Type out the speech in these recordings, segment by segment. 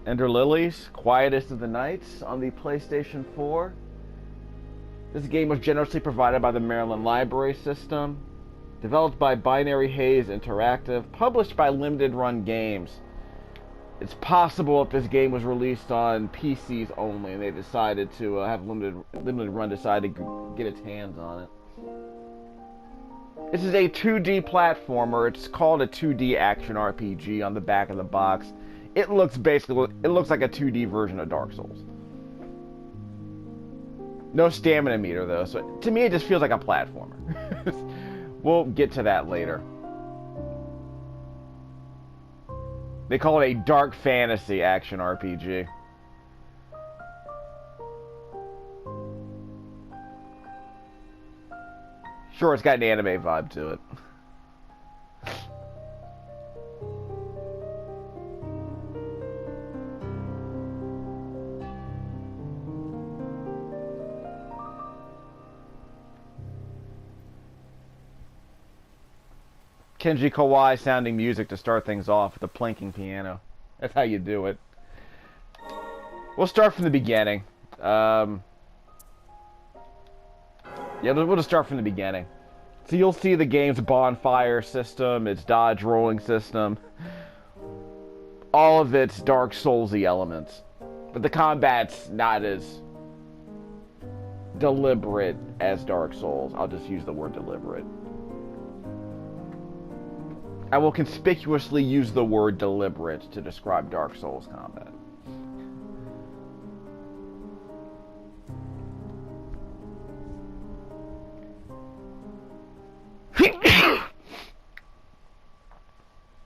Ender Lilies, Quietus of the Nights on the PlayStation 4. This game was generously provided by the Maryland Library System, developed by Binary Haze Interactive, published by Limited Run Games. It's possible if this game was released on PCs only, and they decided to have Limited Run decide to get its hands on it. This is a 2D platformer. It's called a 2D action RPG on the back of the box. It looks like a 2D version of Dark Souls. No stamina meter though, so to me it just feels like a platformer. We'll get to that later. They call it a dark fantasy action RPG. Sure, it's got an anime vibe to it. Kenji Kawai sounding music to start things off with a plinking piano. That's how you do it. We'll start from the beginning. Yeah, we'll just start from the beginning. So you'll see the game's bonfire system, its dodge rolling system, all of its Dark Souls-y elements. But the combat's not as deliberate as Dark Souls. I'll just use the word deliberate. I will conspicuously use the word deliberate to describe Dark Souls combat.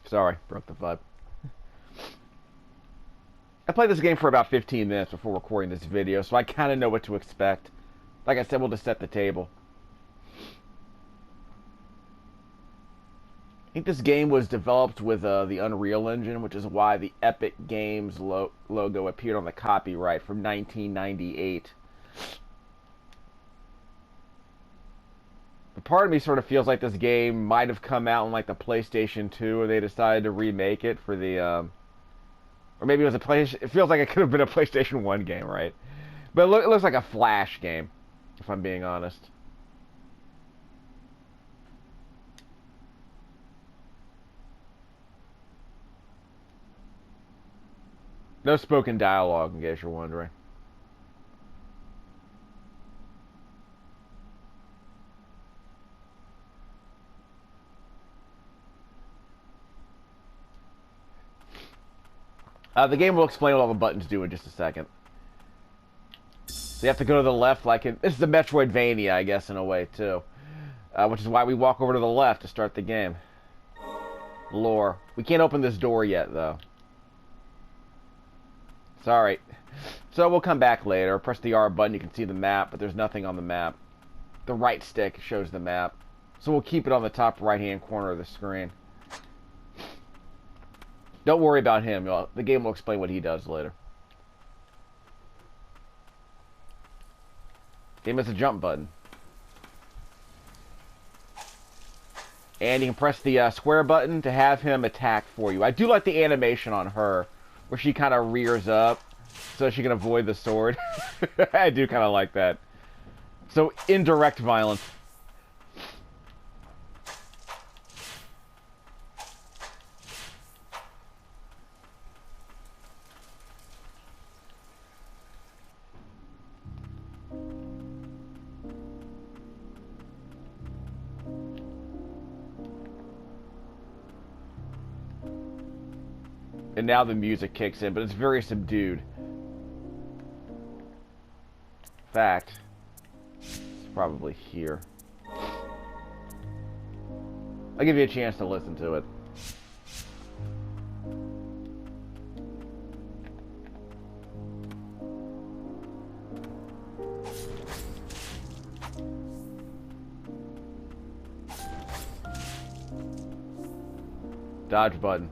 Sorry, broke the vibe. I played this game for about 15 minutes before recording this video, so I kind of know what to expect. Like I said, we'll just set the table. I think this game was developed with the Unreal Engine, which is why the Epic Games logo appeared on the copyright from 1998. But part of me sort of feels like this game might have come out on like the PlayStation 2, and they decided to remake it for the, or maybe it was a PlayStation. It feels like it could have been a PlayStation 1 game, right? But it looks like a Flash game, if I'm being honest. No spoken dialogue, in case you're wondering. The game will explain what all the buttons do in just a second. So you have to go to the left, like this is the Metroidvania, I guess, in a way, too. Which is why we walk over to the left to start the game. Lore. We can't open this door yet, though. Sorry. So we'll come back later. Press the R button, you can see the map, but there's nothing on the map. The right stick shows the map. So we'll keep it on the top right-hand corner of the screen. Don't worry about him. The game will explain what he does later. Game has a jump button. And you can press the square button to have him attack for you. I do like the animation on her, where she kind of rears up so she can avoid the sword. I do kind of like that. So, indirect violence. And now the music kicks in, but it's very subdued. In fact, it's probably here. I'll give you a chance to listen to it. Dodge button.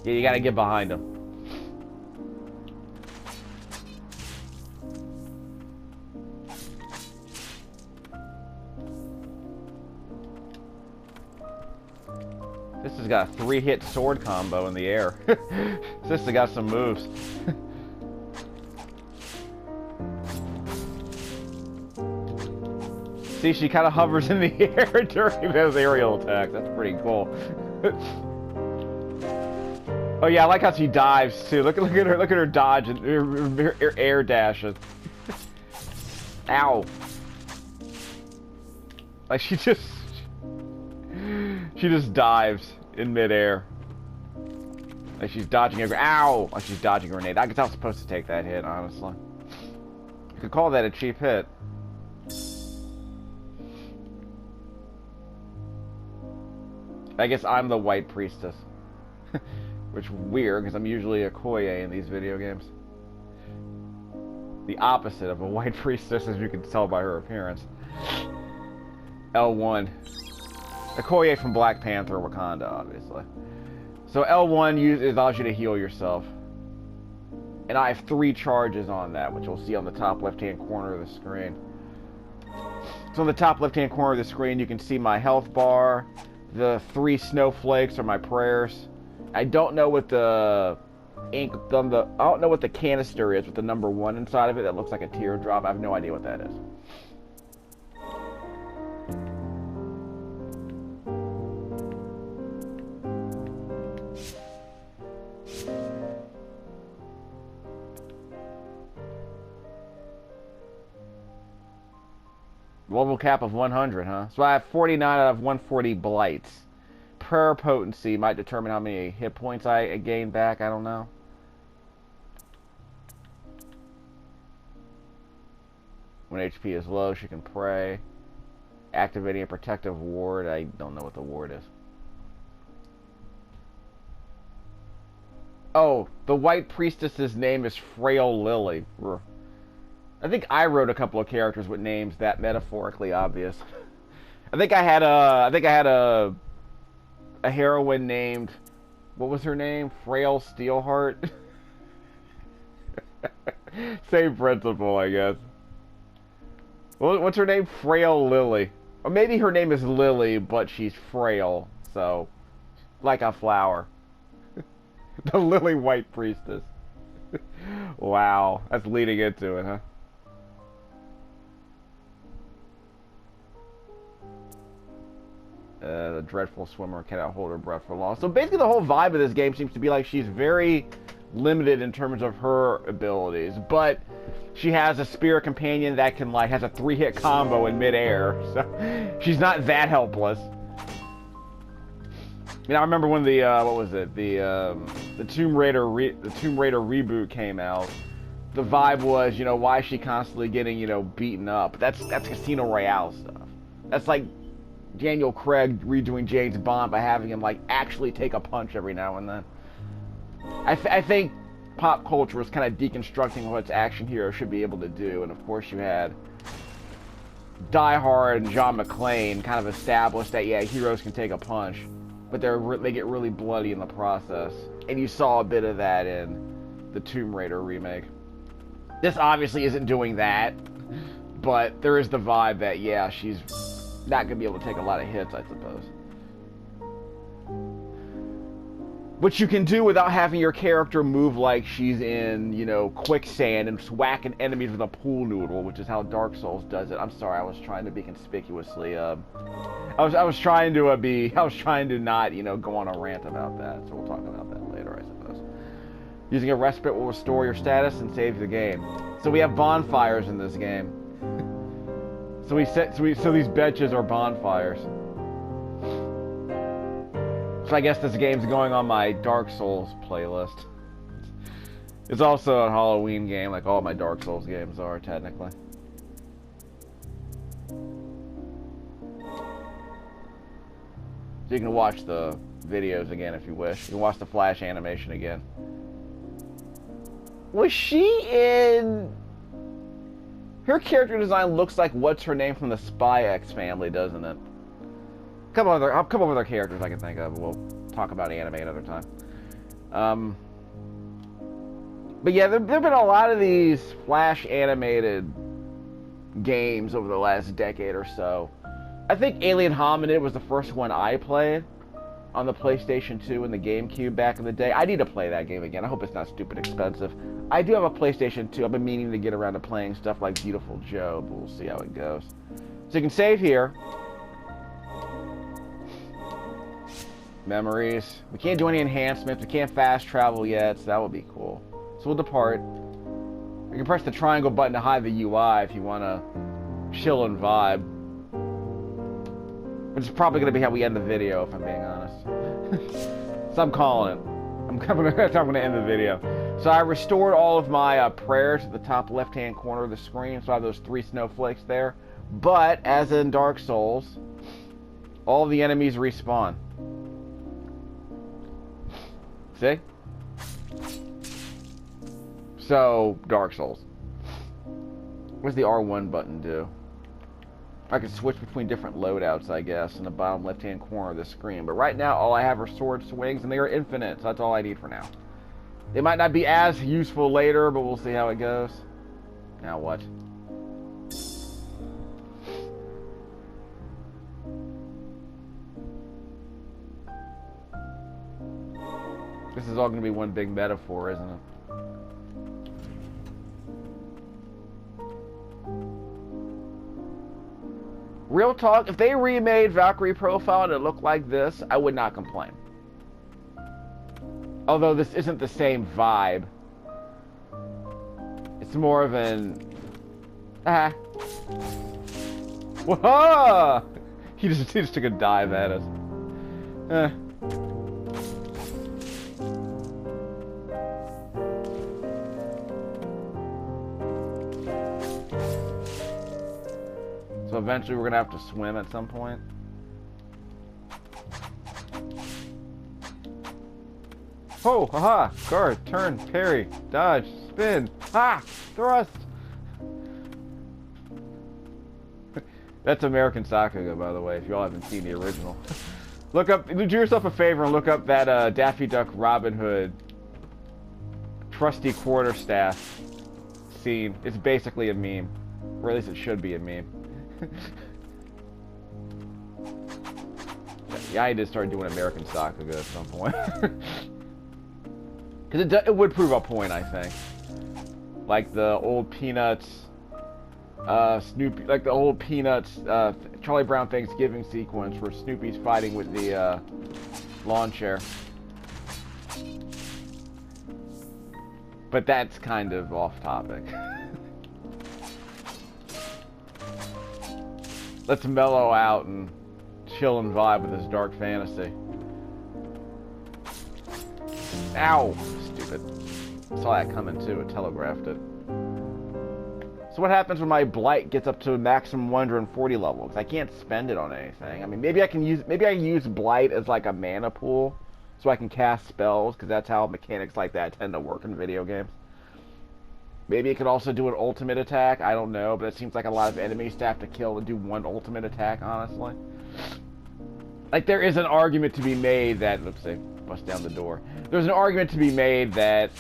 Yeah, you gotta get behind him. This has got a 3-hit sword combo in the air. This has got some moves. See, she kind of hovers in the air during those aerial attacks. That's pretty cool. Oh yeah, I like how she dives too. Look at her dodge and her air dashes. Ow! Like she just dives in midair. Like she's dodging a ow! Like she's dodging a grenade. I guess I was supposed to take that hit, honestly. You could call that a cheap hit. I guess I'm the white priestess. Which is weird, because I'm usually a Koye in these video games. The opposite of a white priestess, as you can tell by her appearance. L1. A Koye from Black Panther, Wakanda, obviously. So L1 allows you to heal yourself. And I have 3 charges on that, which you'll see on the top left-hand corner of the screen. So on the top left-hand corner of the screen, you can see my health bar. The 3 snowflakes are my prayers. I don't know what the ink I don't know what the canister is with the number 1 inside of it that looks like a teardrop. I have no idea what that is. Level cap of 100, huh? So I have 49 out of 140 blights. Prayer potency might determine how many hit points I gain back. I don't know. When HP is low, she can pray. Activating a protective ward. I don't know what the ward is. Oh, the white priestess's name is Frail Lily. I think I wrote a couple of characters with names that metaphorically obvious. I think I had a heroine named, what was her name? Frail Steelheart? Same principle, I guess. What's her name? Frail Lily. Or maybe her name is Lily, but she's frail, so like a flower. The Lily White Priestess. Wow, that's leading into it, huh? The dreadful swimmer cannot hold her breath for long. So basically the whole vibe of this game seems to be like she's very limited in terms of her abilities, but she has a spirit companion that can has a 3-hit combo in midair, so she's not that helpless. I remember when the what was it, the Tomb Raider reboot came out. The vibe was, why is she constantly getting beaten up? That's Casino Royale stuff. That's like Daniel Craig redoing James Bond by having him actually take a punch every now and then. I think pop culture was kind of deconstructing what action heroes should be able to do, and of course you had Die Hard and John McClane kind of established that heroes can take a punch, but they get really bloody in the process, and you saw a bit of that in the Tomb Raider remake. This obviously isn't doing that, but there is the vibe that she's not gonna be able to take a lot of hits, I suppose. Which you can do without having your character move like she's in, quicksand and whacking enemies with a pool noodle, which is how Dark Souls does it. I'm sorry, I was trying to be conspicuously, I was trying to not, go on a rant about that. So we'll talk about that later, I suppose. Using a respite will restore your status and save the game. So we have bonfires in this game. So these benches are bonfires. So I guess this game's going on my Dark Souls playlist. It's also a Halloween game, like all my Dark Souls games are, technically. So you can watch the videos again if you wish. You can watch the Flash animation again. Was she in... Her character design looks like what's her name from the Spy X family, doesn't it? A couple of other characters I can think of. We'll talk about anime another time. But yeah, there've been a lot of these Flash animated games over the last decade or so. I think Alien Hominid was the first one I played. on the PlayStation 2 and the GameCube back in the day. I need to play that game again. I hope it's not stupid expensive. I do have a PlayStation 2. I've been meaning to get around to playing stuff like Beautiful Joe, but we'll see how it goes. So you can save here. Memories. We can't do any enhancements. We can't fast travel yet, so that would be cool. So we'll depart. You can press the triangle button to hide the UI if you want to chill and vibe. Which is probably going to be how we end the video, if I'm being honest. So I'm calling it. That's how I'm going to end the video. So I restored all of my prayers at the top left-hand corner of the screen, so I have those 3 snowflakes there. But, as in Dark Souls, all the enemies respawn. See? So, Dark Souls. What does the R1 button do? I can switch between different loadouts, I guess, in the bottom left-hand corner of the screen. But right now, all I have are sword swings, and they are infinite, so that's all I need for now. They might not be as useful later, but we'll see how it goes. Now what? This is all going to be one big metaphor, isn't it? Real talk, if they remade Valkyrie Profile and it looked like this, I would not complain. Although this isn't the same vibe. It's more of an... Whoa! He just took a dive at us. So eventually we're going to have to swim at some point. Oh, haha, guard, turn, parry, dodge, spin, thrust. That's American Sakuga, by the way, if you all haven't seen the original. Look up, do yourself a favor and look up that Daffy Duck Robin Hood trusty quarterstaff scene. It's basically a meme, or at least it should be a meme. Yeah, I did start doing American Sakuga at some point. Because it would prove a point, I think. Like the old Peanuts, Snoopy, like the old Peanuts, Charlie Brown Thanksgiving sequence where Snoopy's fighting with the lawn chair. But that's kind of off topic. Let's mellow out and chill and vibe with this dark fantasy. Ow! Stupid. Saw that coming too, it telegraphed it. So what happens when my blight gets up to a maximum 140 level? Because I can't spend it on anything. I mean, maybe I can use blight as like a mana pool, so I can cast spells, because that's how mechanics like that tend to work in video games. Maybe it could also do an ultimate attack. I don't know, but it seems like a lot of enemies to have to kill to do one ultimate attack, honestly. Like, there is an argument to be made that... Oops, they bust down the door. There's an argument to be made that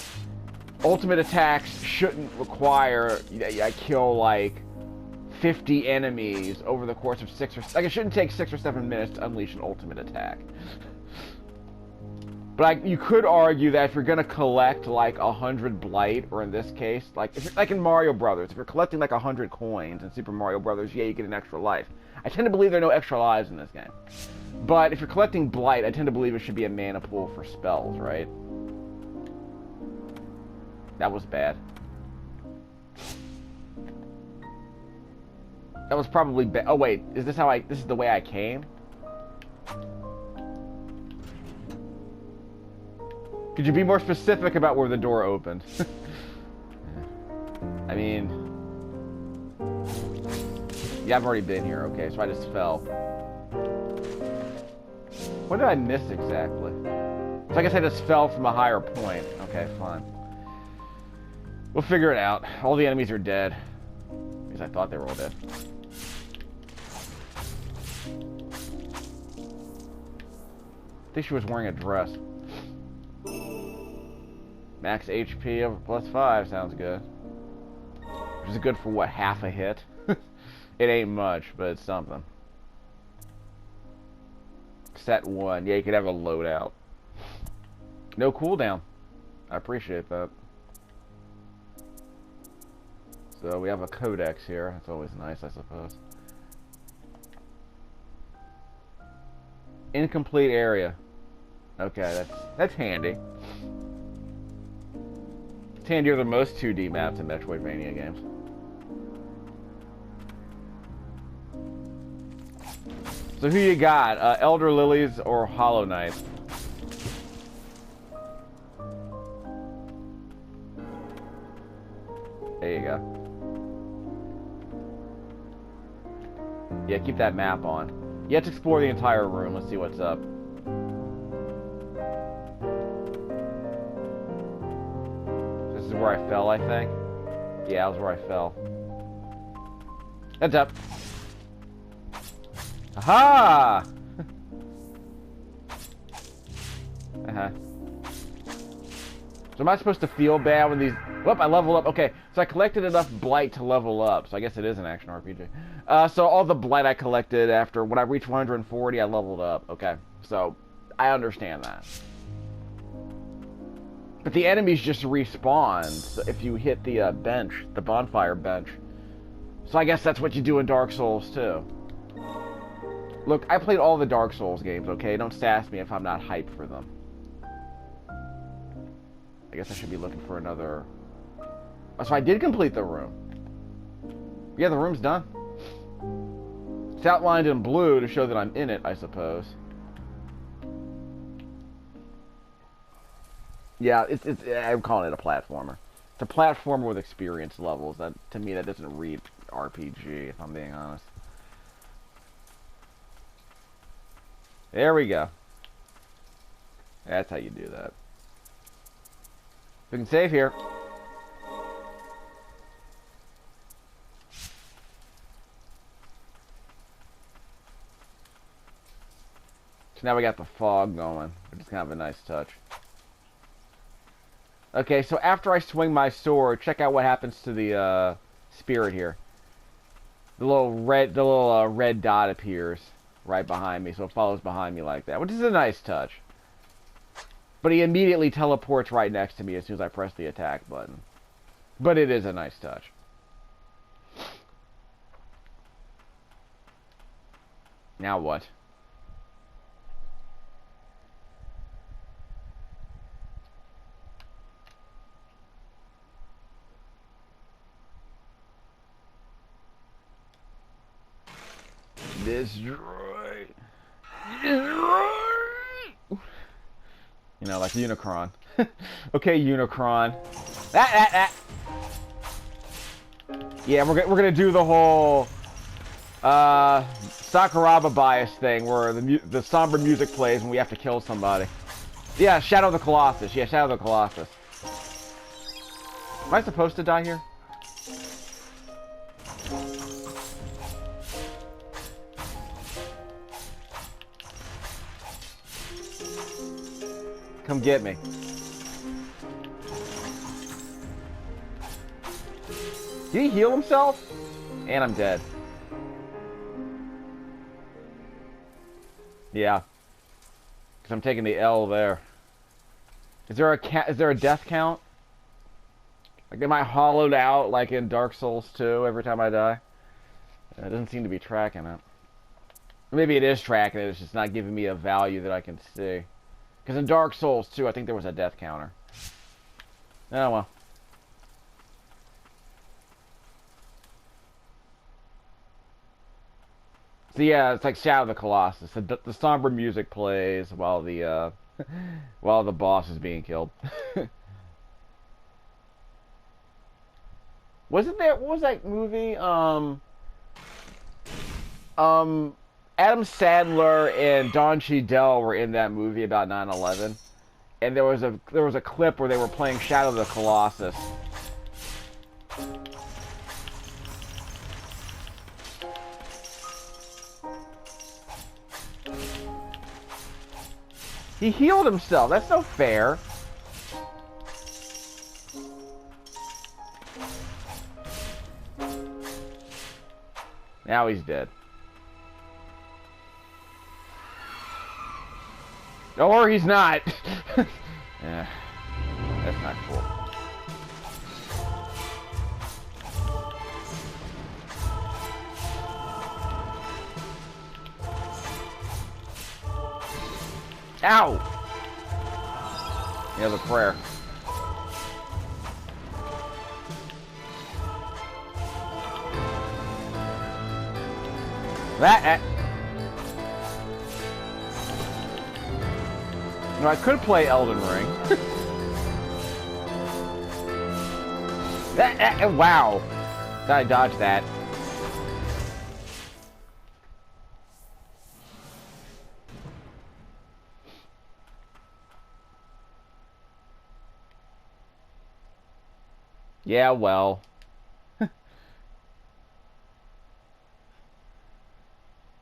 ultimate attacks shouldn't require that I kill, like, 50 enemies over the course of 6 or... Like, it shouldn't take 6 or 7 minutes to unleash an ultimate attack. But you could argue that if you're gonna collect like 100 blight, or in this case, like if you're, like in Mario Brothers, if you're collecting like 100 coins in Super Mario Brothers, yeah, you get an extra life. I tend to believe there are no extra lives in this game. But if you're collecting blight, I tend to believe it should be a mana pool for spells, right? That was bad. That was probably bad. Oh wait, is this how this is the way I came? Could you be more specific about where the door opened? I mean... Yeah, I've already been here, okay, so I just fell. What did I miss exactly? So I guess I just fell from a higher point. Okay, fine. We'll figure it out. All the enemies are dead. Because I thought they were all dead. I think she was wearing a dress. Max HP of +5 sounds good. Which is good for what, half a hit? It ain't much, but it's something. Set 1. Yeah, you could have a loadout. No cooldown. I appreciate that. So we have a codex here. That's always nice, I suppose. Incomplete area. Okay, that's handy. It's handier than most 2D maps in Metroidvania games. So who you got? Elder Lilies or Hollow Knight? There you go. Yeah, keep that map on. You have to explore the entire room. Let's see what's up. This is where I fell, I think. Yeah, that was where I fell. Heads up. Aha! So am I supposed to feel bad when these... Whoop, I leveled up. Okay, so I collected enough blight to level up. So I guess it is an action RPG. So all the blight I collected after... When I reached 140, I leveled up. Okay, so I understand that. But the enemies just respawn if you hit the bench, the bonfire bench. So I guess that's what you do in Dark Souls, too. Look, I played all the Dark Souls games, okay? Don't sass me if I'm not hyped for them. I guess I should be looking for another... Oh, so I did complete the room. Yeah, the room's done. It's outlined in blue to show that I'm in it, I suppose. Yeah, I'm calling it a platformer. It's a platformer with experience levels. That, to me, that doesn't read RPG, if I'm being honest. There we go. That's how you do that. We can save here. So now we got the fog going, which is kind of a nice touch. Okay, so after I swing my sword, check out what happens to the spirit here. The little red dot appears right behind me, so it follows behind me like that, which is a nice touch. But he immediately teleports right next to me as soon as I press the attack button. But it is a nice touch. Now what? Destroy. You know, like Unicron. Okay, Unicron. Yeah, we're gonna do the whole Sakuraba bias thing, where the somber music plays when we have to kill somebody. Yeah, Shadow of the Colossus. Yeah, Shadow of the Colossus. Am I supposed to die here? Come get me. Did he heal himself? And I'm dead. Yeah. Because I'm taking the L there. Is there a death count? Like, am I hollowed out like in Dark Souls 2 every time I die? It doesn't seem to be tracking it. Maybe it is tracking it, it's just not giving me a value that I can see. Because in Dark Souls 2, I think there was a death counter. Oh, well. So yeah, it's like Shadow of the Colossus. The somber music plays while the while the boss is being killed. Wasn't there? What was that movie? Adam Sandler and Don Cheadle were in that movie about 9/11, and there was a clip where they were playing Shadow of the Colossus. He healed himself. That's no fair. Now he's dead. Or he's not. Yeah, that's not cool. Ow! He has a prayer. That. No, I could play Elden Ring. Wow. I dodged that. Yeah, well.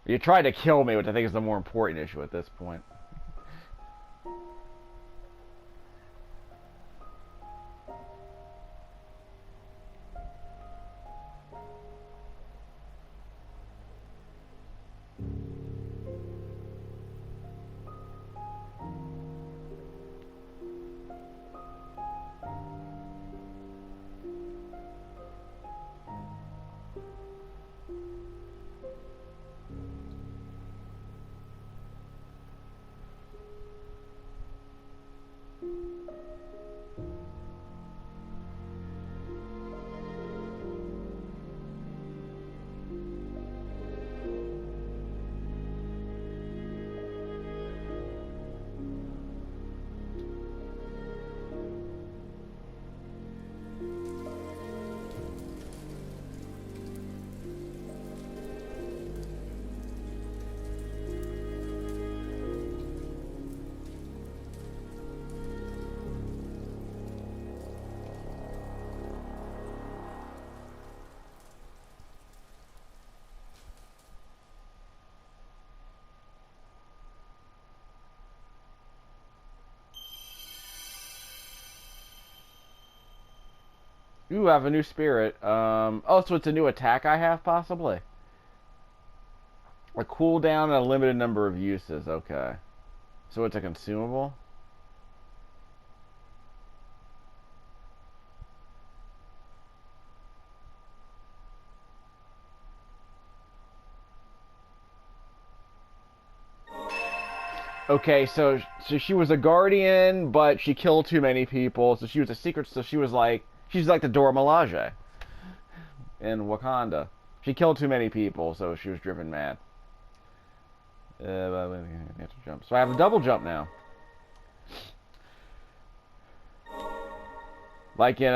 You tried to kill me, which I think is the more important issue at this point. Ooh, I have a new spirit. Oh, so it's a new attack I have, possibly? A cooldown and a limited number of uses, okay. So it's a consumable? Okay, so she was a guardian, but she killed too many people, so she was a secret, so she's like the Dora Milaje in Wakanda. She killed too many people, so she was driven mad. But I have to jump. So I have a double jump now. Like in,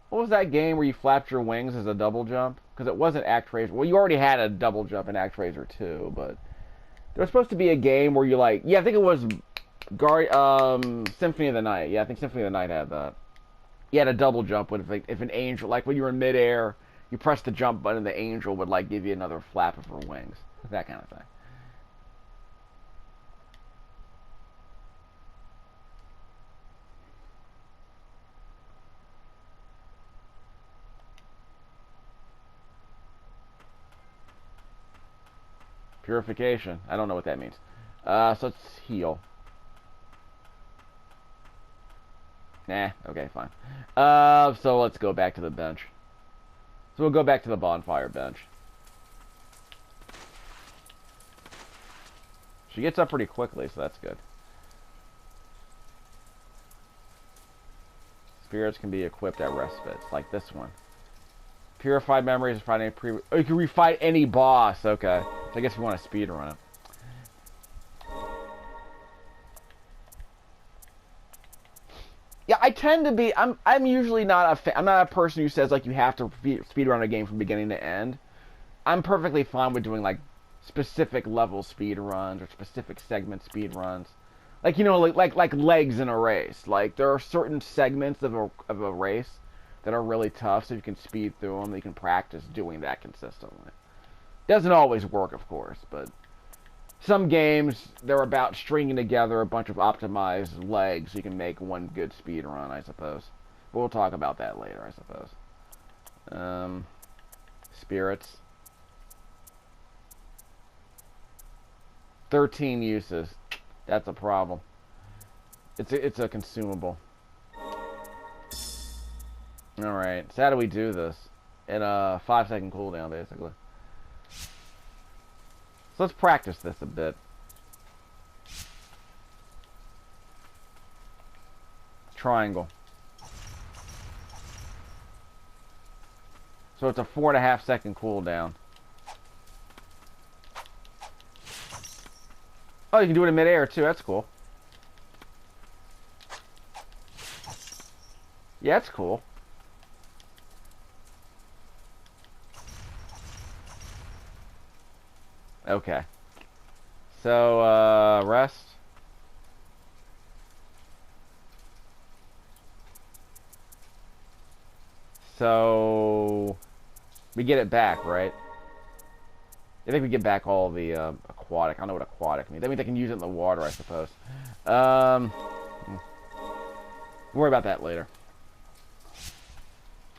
what was that game where you flapped your wings as a double jump? Because it wasn't ActRaiser. Well, you already had a double jump in ActRaiser 2, but there was supposed to be a game where you like, yeah, I think it was Symphony of the Night. Yeah, I think Symphony of the Night had that. You had a double jump with if an angel, like when you were in midair, you press the jump button, the angel would like give you another flap of her wings, that kind of thing. Purification. I don't know what that means. So let's heal. Nah, okay, fine. So let's go back to the bench. So we'll go back to the bonfire bench. She gets up pretty quickly, so that's good. Spirits can be equipped at respites, like this one. Purified memories, fight any oh, you can refight any boss, okay. So I guess we want to speedrun it. Yeah, I tend to be. I'm usually not a. I'm not a person who says like you have to speedrun a game from beginning to end. I'm perfectly fine with doing like specific level speedruns or specific segment speedruns. Like you know, like legs in a race. Like there are certain segments of a race that are really tough, so you can speed through them. You can practice doing that consistently. Doesn't always work, of course, but some games, they're about stringing together a bunch of optimized legs so you can make one good speed run, I suppose. But we'll talk about that later, I suppose. Spirits. 13 uses. That's a problem. It's a consumable. Alright, so how do we do this? In a 5-second cooldown, basically. So let's practice this a bit. Triangle. So it's a 4.5-second cooldown. Oh, you can do it in midair too. That's cool. Yeah, that's cool. Okay. So, rest. So, we get it back, right? I think we get back all the aquatic. I don't know what aquatic means. That means I can use it in the water, I suppose. We'll worry about that later.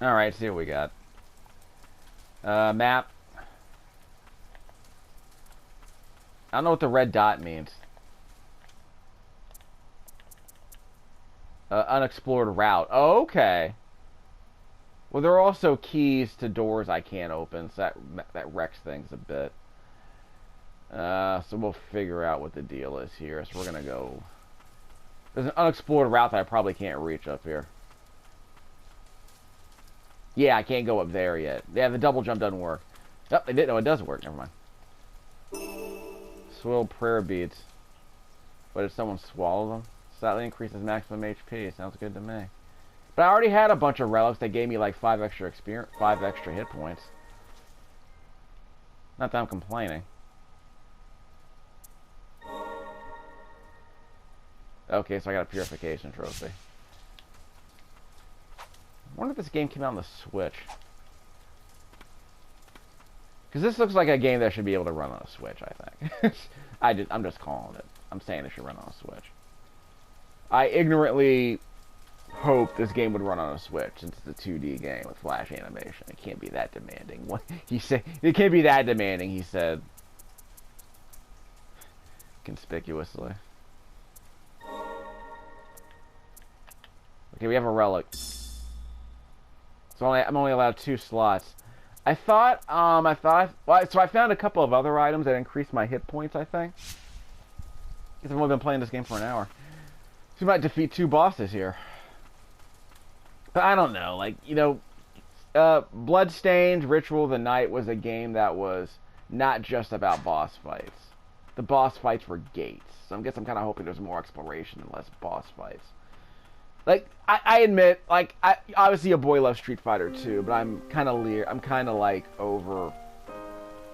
Alright, see what we got. Map. I don't know what the red dot means. Unexplored route. Oh, okay. Well, there are also keys to doors I can't open, so that wrecks things a bit. So we'll figure out what the deal is here. So we're gonna go. There's an unexplored route that I probably can't reach up here. Yeah, I can't go up there yet. Yeah, the double jump doesn't work. Oh, they didn't know it does work. Never mind. Swill prayer beads. But did someone swallow them? Slightly increases maximum HP. Sounds good to me. But I already had a bunch of relics that gave me like 5 extra experience, 5 extra hit points. Not that I'm complaining. Okay, so I got a purification trophy. I wonder if this game came out on the Switch. Because this looks like a game that should be able to run on a Switch, I think. I'm just calling it. I'm saying it should run on a Switch. I ignorantly hope this game would run on a Switch since it's a 2D game with flash animation. It can't be that demanding. What he said, it can't be that demanding, he said. Conspicuously. Okay, we have a relic. So I'm only allowed 2 slots. So I found a couple of other items that increased my hit points, I think. Because I've only been playing this game for an hour. So we might defeat 2 bosses here. But I don't know, like, you know, Bloodstained Ritual of the Night was a game that was not just about boss fights. The boss fights were gates. So I guess I'm kind of hoping there's more exploration and less boss fights. Like, I admit, like, obviously a boy loves Street Fighter 2, but I'm kind of like over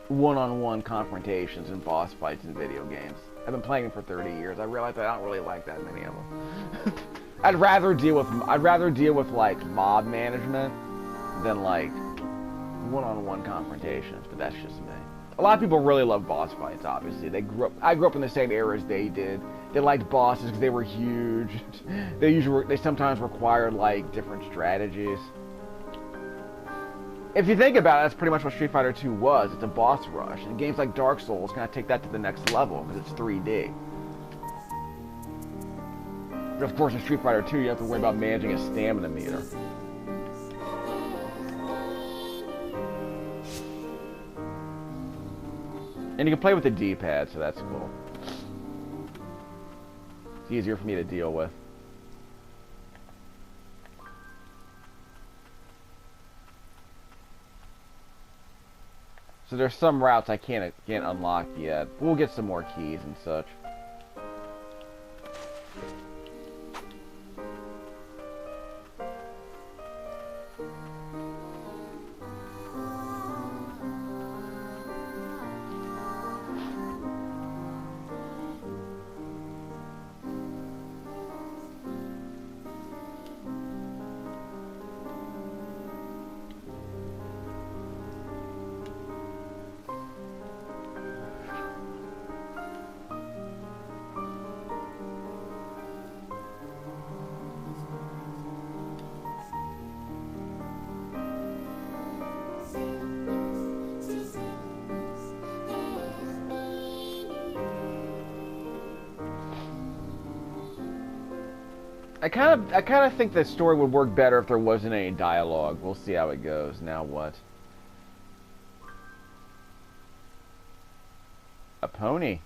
one-on-one confrontations and boss fights in video games. I've been playing them for 30 years. I realize I don't really like that many of them. I'd rather deal with like mob management than like one-on-one confrontations, but that's just me. A lot of people really love boss fights, obviously. I grew up in the same era as they did. They liked bosses because they were huge. They sometimes required like different strategies. If you think about it, that's pretty much what Street Fighter 2 was. It's a boss rush. And games like Dark Souls kind of take that to the next level because it's 3D. But of course, in Street Fighter 2, you have to worry about managing a stamina meter. And you can play with the D-pad, so that's cool. It's easier for me to deal with. So there's some routes I can't unlock yet. We'll get some more keys and such. I kind of think the story would work better if there wasn't any dialogue. We'll see how it goes. Now what? A pony.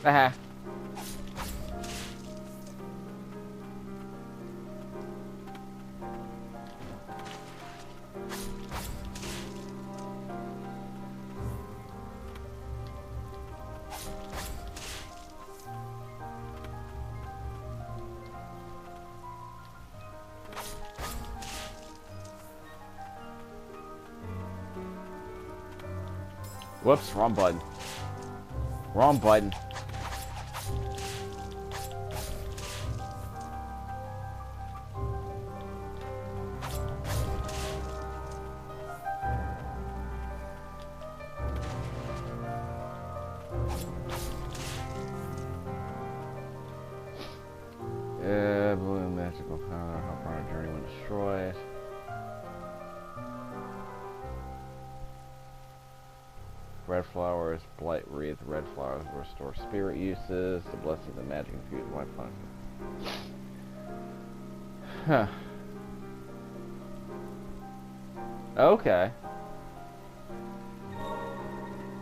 Aha. Whoops, wrong button. Wrong button. Blue magical power, help on our journey when destroyed. Red flowers, blight wreath, red flowers restore spirit uses, the blessing of the magic infused white flowers. Huh. Okay.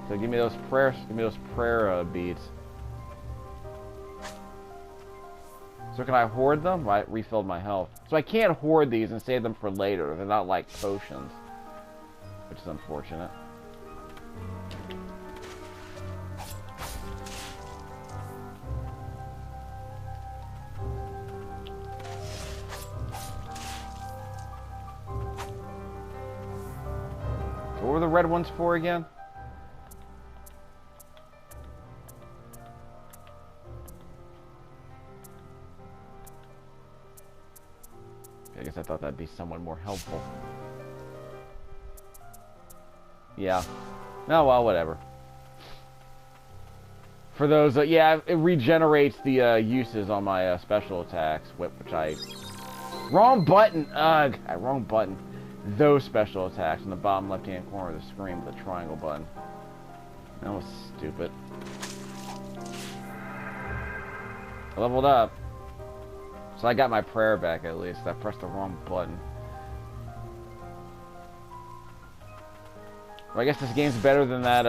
So give me those prayer beads. So can I hoard them? I refilled my health. So I can't hoard these and save them for later. They're not like potions. Which is unfortunate. So what were the red ones for again? I guess I thought that'd be somewhat more helpful. Yeah. Oh, well, whatever. For those, yeah, it regenerates the uses on my special attacks, which I... Wrong button! Ugh! Wrong button. Those special attacks in the bottom left-hand corner of the screen with the triangle button. That was stupid. I leveled up. So I got my prayer back at least. I pressed the wrong button. Well, I guess this game's better than that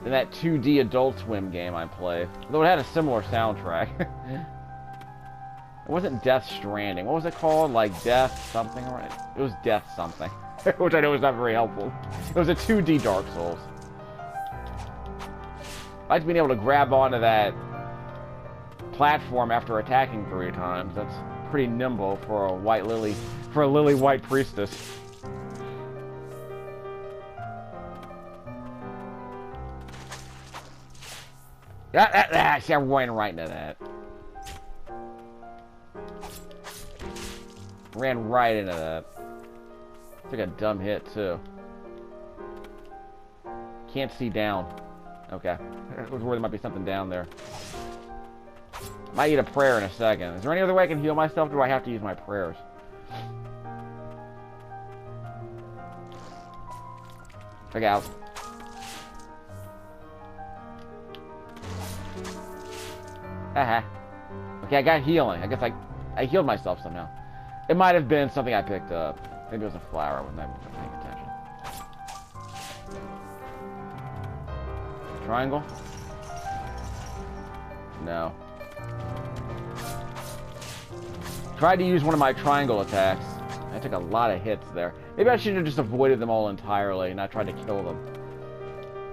2D Adult Swim game I played. Though it had a similar soundtrack. It wasn't Death Stranding. What was it called? Like Death something, right? It was Death something. Which I know is not very helpful. It was a 2D Dark Souls. I like being able to grab onto that platform after attacking 3 times. That's pretty nimble for a lily white priestess. See, I ran right into that. Ran right into that. Took a dumb hit too. Can't see down. Okay. I was worried there might be something down there. Might eat a prayer in a second. Is there any other way I can heal myself, or do I have to use my prayers? Check out. Haha. Okay, I got healing. I guess I healed myself somehow. It might have been something I picked up. Maybe it was a flower. I wasn't paying attention. Triangle? No. Tried to use one of my triangle attacks. I took a lot of hits there. Maybe I should have just avoided them all entirely and not tried to kill them.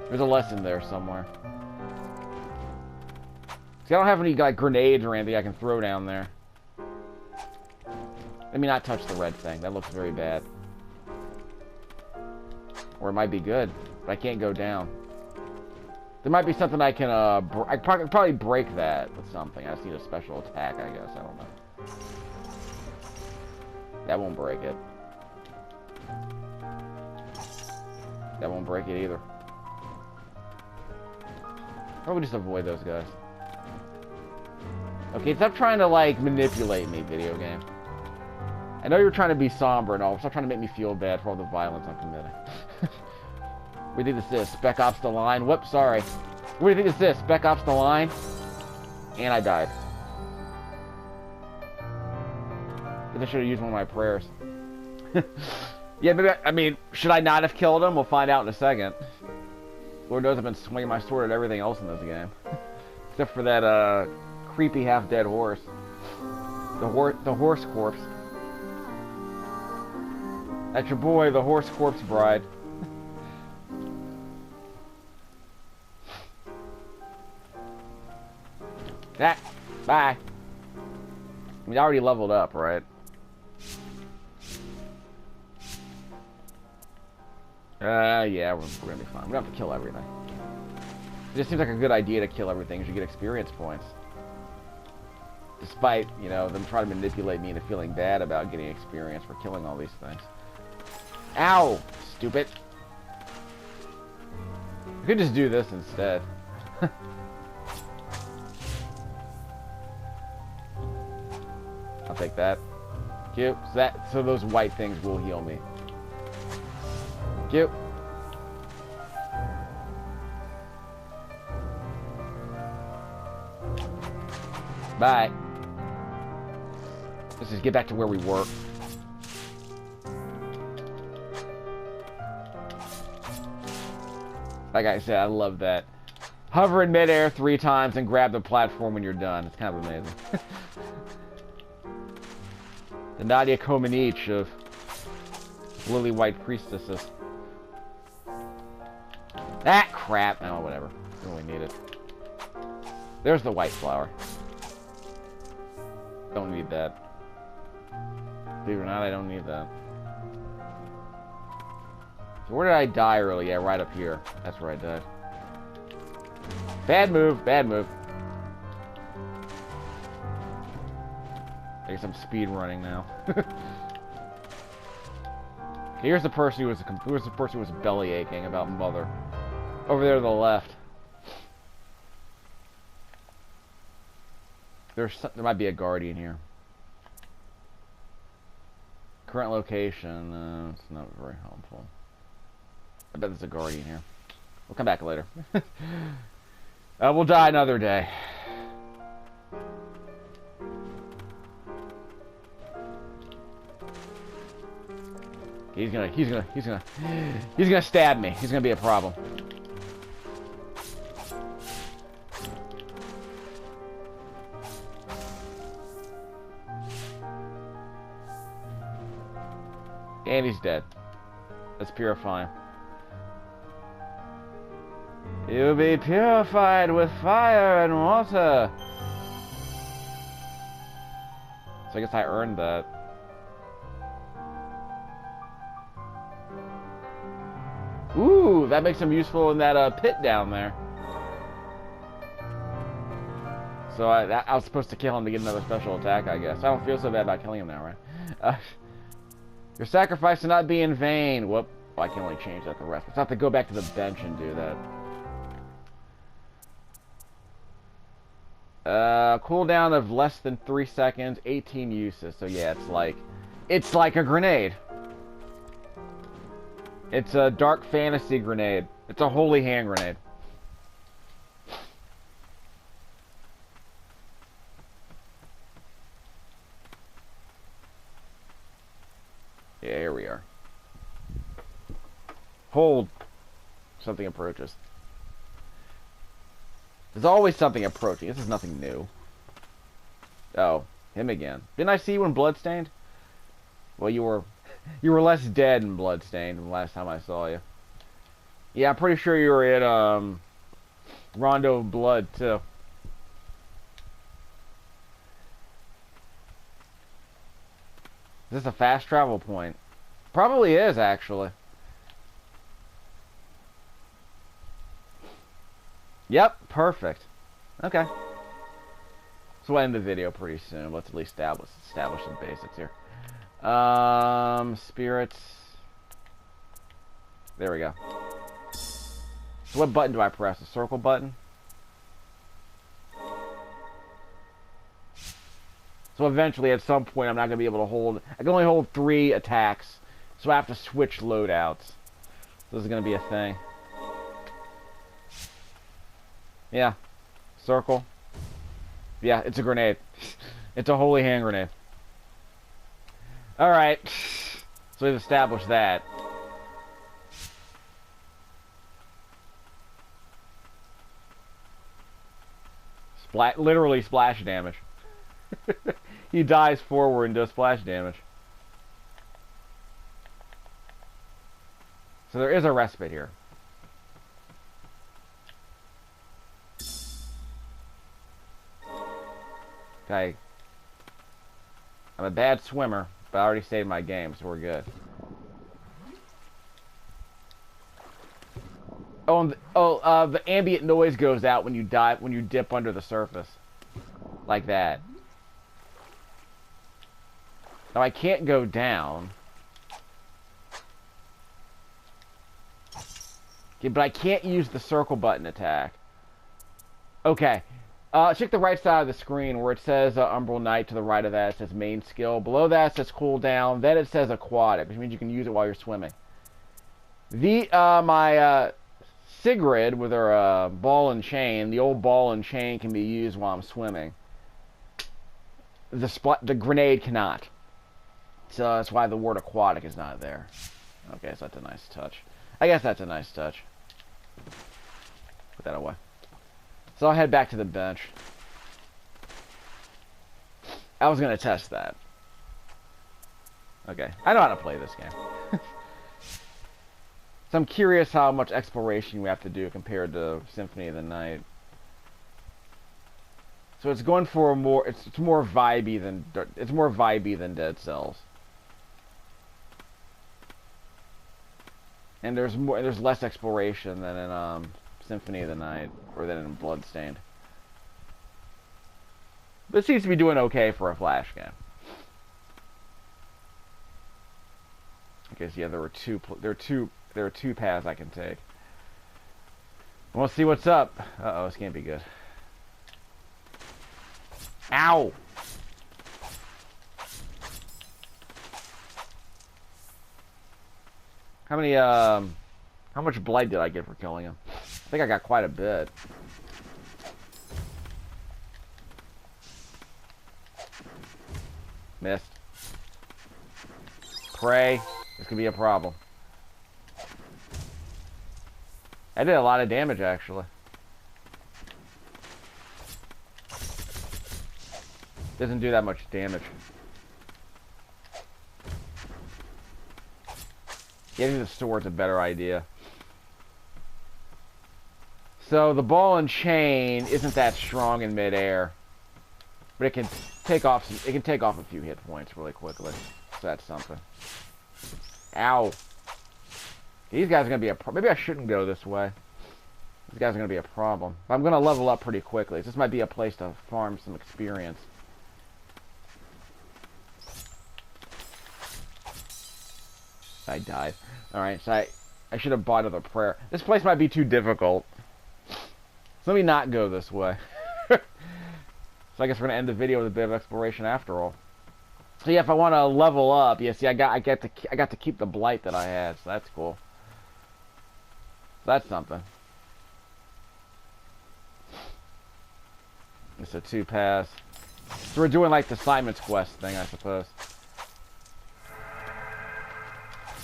There's a lesson there somewhere. See, I don't have any like grenades or anything I can throw down there. Let me not touch the red thing. That looks very bad. Or it might be good, but I can't go down. There might be something I can, I could probably break that with something. I just need a special attack, I guess. I don't know. That won't break it. That won't break it either. Probably just avoid those guys. Okay, stop trying to, like, manipulate me, video game. I know you're trying to be somber and all. Stop trying to make me feel bad for all the violence I'm committing. What do you think this is? Spec Ops The Line? Whoops, sorry. What do you think this is? Spec Ops The Line? And I died. I should have used one of my prayers. Yeah, maybe I mean, should I not have killed him? We'll find out in a second. Lord knows I've been swinging my sword at everything else in this game. Except for that, creepy half-dead horse. The horse corpse. That's your boy, the horse corpse bride. That. Bye. I mean, I already leveled up, right? Yeah, we're gonna be fine. We don't have to kill everything. It just seems like a good idea to kill everything because you get experience points. Despite, you know, them trying to manipulate me into feeling bad about getting experience for killing all these things. Ow! Stupid. I could just do this instead. I'll take that. Cute. So those white things will heal me. Cute. Bye. Let's just get back to where we were. Like I said, I love that. Hover in midair 3 times and grab the platform when you're done. It's kind of amazing. The Nadia Comaneci of Lily White Priestesses. Ah, crap. Oh, whatever. Don't really need it. There's the white flower. Don't need that. Believe it or not, I don't need that. So where did I die earlier? Yeah, right up here. That's where I died. Bad move. Bad move. I guess I'm speed running now. Here's the person who was belly aching about mother. Over there to the left. There might be a guardian here. Current location. It's not very helpful. I bet there's a guardian here. We'll come back later. We'll die another day. He's gonna stab me. He's gonna be a problem. And he's dead. Let's purify him. You'll be purified with fire and water. So I guess I earned that. Ooh, that makes him useful in that pit down there. So I was supposed to kill him to get another special attack, I guess. I don't feel so bad about killing him now, right? Your sacrifice will not be in vain. Whoop. Oh, I can only change that to rest. It's not to go back to the bench and do that. Cooldown of less than 3 seconds, 18 uses. So yeah, it's like a grenade. It's a dark fantasy grenade. It's a holy hand grenade. Yeah, here we are. Hold. Something approaches. There's always something approaching. This is nothing new. Oh, him again. Didn't I see you in Bloodstained? Well, you were less dead in Bloodstained than the last time I saw you. Yeah, I'm pretty sure you were in Rondo of Blood too. Is this a fast travel point? Probably is, actually. Yep, perfect. Okay. So we'll end the video pretty soon. Let's at least establish some basics here. Spirits. There we go. So what button do I press? The circle button? So eventually, at some point, I'm not going to be able to hold... I can only hold 3 attacks. So I have to switch loadouts. This is going to be a thing. Yeah. Circle. Yeah, it's a grenade. It's a holy hand grenade. Alright. So we've established that. Literally splash damage. He dies forward and does splash damage. So there is a respite here. Okay. I'm a bad swimmer, but I already saved my game, so we're good. The ambient noise goes out when you dive, when you dip under the surface. Like that. Now I can't go down. Okay, but I can't use the circle button attack. Okay. Check the right side of the screen where it says Umbral Knight. To the right of that it says main skill. Below that it says cooldown. Then it says aquatic, which means you can use it while you're swimming. My Sigrid with her ball and chain, the old ball and chain can be used while I'm swimming. The grenade cannot. So that's why the word aquatic is not there. Okay, so that's a nice touch. I guess that's a nice touch. Put that away. So I'll head back to the bench. I was going to test that. Okay, I know how to play this game. So I'm curious how much exploration we have to do compared to Symphony of the Night. So it's going for a more, it's more vibey than Dead Cells. And there's less exploration than in Symphony of the Night, or than in Bloodstained. But it seems to be doing okay for a Flash game. Okay, so yeah, there are two paths I can take. We'll see what's up. Uh-oh, this can't be good. Ow! How much blight did I get for killing him? I think I got quite a bit. Missed. Pray. This could be a problem. I did a lot of damage, actually. Doesn't do that much damage. Getting the sword's a better idea. So the ball and chain isn't that strong in midair, but it can take off a few hit points really quickly. So that's something. Ow! These guys are gonna be a maybe I shouldn't go this way. These guys are gonna be a problem. But I'm gonna level up pretty quickly. This might be a place to farm some experience. I died. Alright, so I should have bought another prayer. This place might be too difficult. So let me not go this way. So I guess we're gonna end the video with a bit of exploration after all. So yeah, if I want to level up, yeah, see, I got to keep the blight that I had, so that's cool. That's something. It's a 2-pass. So we're doing like the Simon's Quest thing, I suppose.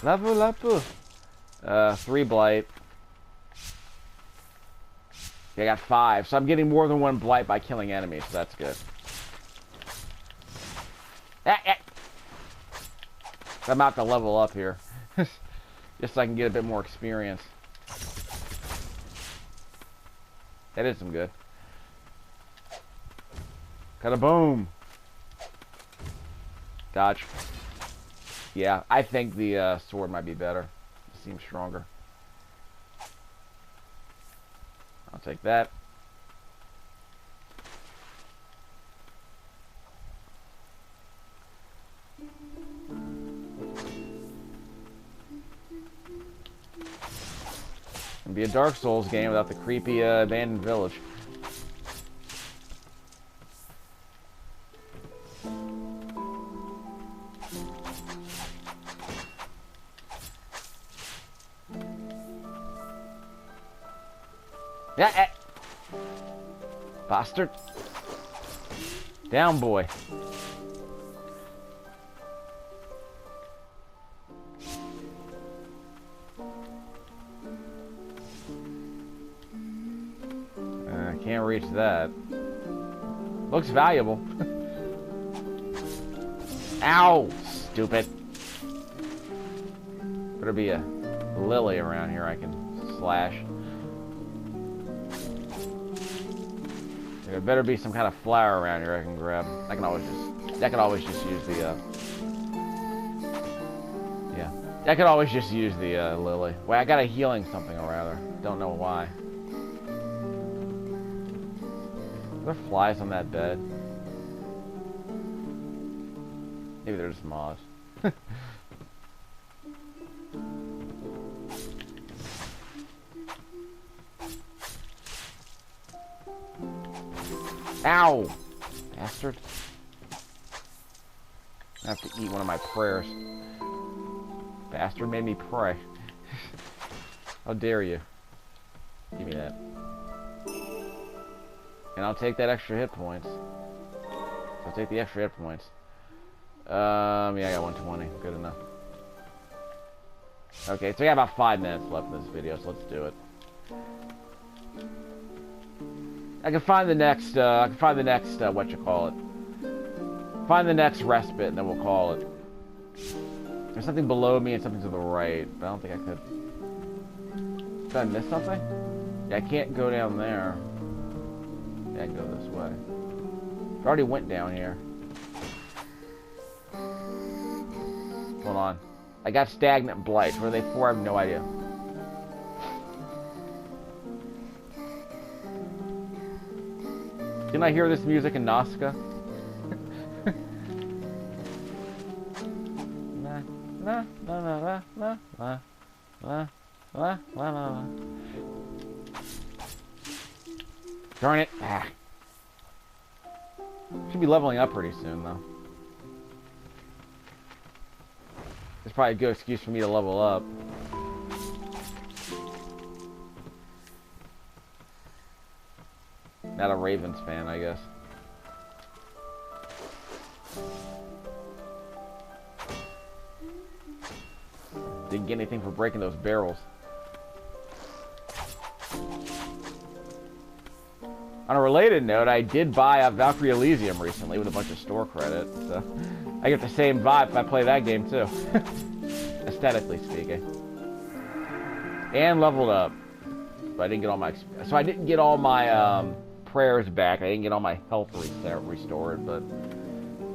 Level up. 3 blight. Okay, I got 5, so I'm getting more than 1 blight by killing enemies, so that's good. I'm about to level up here. Just so I can get a bit more experience. That is some good. Cut-a-boom. Dodge. Yeah, I think the sword might be better. It seems stronger. I'll take that. It'd be a Dark Souls game without the creepy abandoned village. Yeah, bastard. Down, boy. Can't reach that. Looks valuable. Ow! Stupid. Better be a lily around here I can slash. There better be some kind of flower around here I can grab. I can always just use the yeah. I could always just use the lily. Wait, I got a healing something or rather. Don't know why. Are there flies on that bed? Maybe they're just moths. Ow! Bastard. I have to eat one of my prayers. Bastard made me pray. How dare you? Give me that. And I'll take that extra hit points. I'll take the extra hit points. Yeah, I got 120. Good enough. Okay, so I got about 5 minutes left in this video, so let's do it. I can find the next, what you call it. Find the next respite, and then we'll call it. There's something below me and something to the right, but I don't think I could. Did I miss something? Yeah, I can't go down there. Yeah, I can go this way. I already went down here. Hold on. I got stagnant blight. What are they for? I have no idea. Didn't I hear this music in Nazca? La la la la la la la la la la. Darn it! Ah. Should be leveling up pretty soon, though. It's probably a good excuse for me to level up. Not a Ravens fan, I guess. Didn't get anything for breaking those barrels. On a related note, I did buy a Valkyrie Elysium recently with a bunch of store credit, so I get the same vibe if I play that game too. Aesthetically speaking. And leveled up. But I didn't get all my prayers back. I didn't get all my health restored, but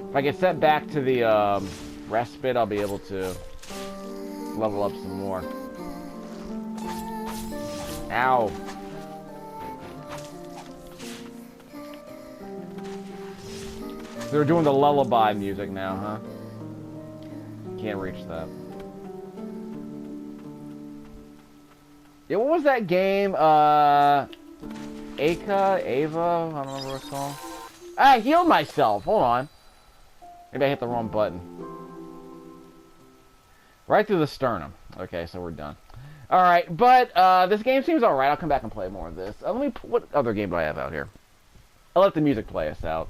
if I get sent back to the respite, I'll be able to level up some more. Ow. They're doing the lullaby music now, huh? Can't reach that. Yeah, what was that game? Ava? I don't remember what it's called. I healed myself. Hold on. Maybe I hit the wrong button. Right through the sternum. Okay, so we're done. Alright, but this game seems alright. I'll come back and play more of this. What other game do I have out here? I'll let the music play us out.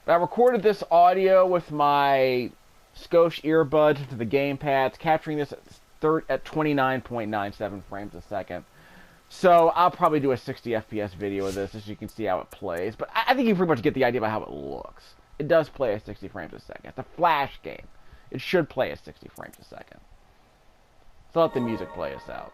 I recorded this audio with my Scosche earbuds to the gamepads, capturing this at 29.97 frames a second. So I'll probably do a 60 FPS video of this, so you can see how it plays. But I think you pretty much get the idea about how it looks. It does play at 60 frames a second. It's a Flash game. It should play at 60 frames a second. So let the music play us out.